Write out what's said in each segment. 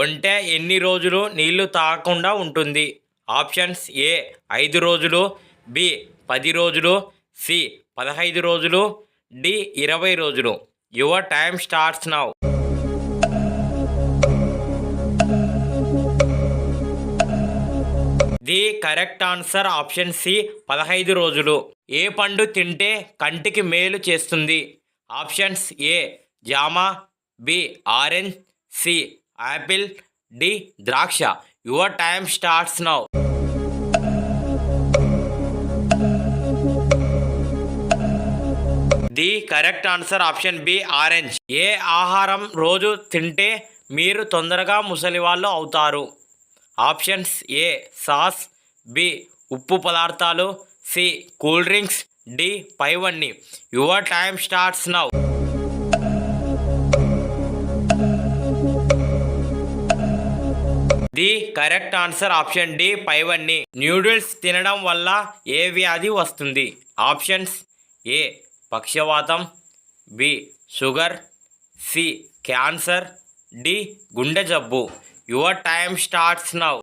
ఒంటె ఎన్ని రోజులు నీళ్లు తాగకుండా ఉంటుంది? ఆప్షన్స్ ఏ 5 రోజులు, బి 10 రోజులు, సి 15 రోజులు, డి 20 రోజులు. Your time starts now. The correct answer option C 15 రోజులు. ఏ పండు తింటే కంటికి మేలు చేస్తుంది? ఆప్షన్స్ ఏ జామ, B orange, C apple, D ద్రాక్ష. Your time starts now. The correct answer option B orange. ఏ ఆహారం రోజు తింటే మీరు తొందరగా ముసలివాళ్ళు అవుతారు? ఆప్షన్స్ ఏ సాస్, బి ఉప్పు పదార్థాలు, సి కూల్ డ్రింక్స్, డి పైవన్నీ. Your time starts now. The correct answer option D పైవన్నీ. న్యూడిల్స్ తినడం వల్ల ఏ వ్యాధి వస్తుంది? ఆప్షన్స్ ఏ పక్షవాతం, B sugar, C cancer, D గుండె జబ్బు. Your time starts now.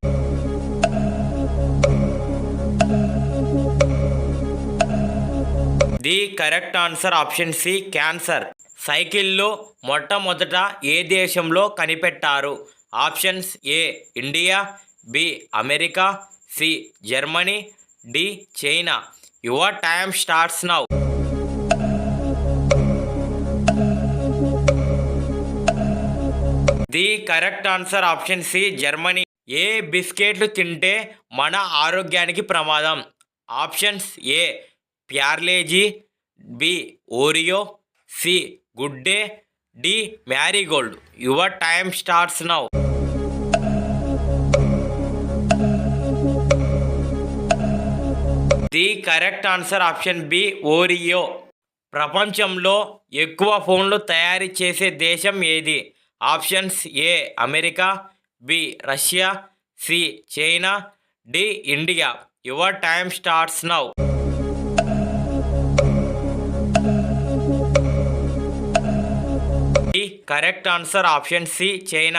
The correct answer option C cancer. సైకిళ్ళు మొట్టమొదట ఏ దేశంలో కనిపెట్టారు? Options A India, B America, C Germany, D China. Your time starts now. The correct answer option C Germany. ఏ బిస్కెట్లు తింటే మన ఆరోగ్యానికి ప్రమాదం? Options A Parle G, B Oreo, C Good Day, D Marigold. Your time starts now. The correct answer option B Oreo. ప్రపంచంలో ఎక్కువ ఫోన్లు తయారు చేసే దేశం ఏది? Options A America, B Russia, C China, D India. Your time starts now. The correct answer option C China.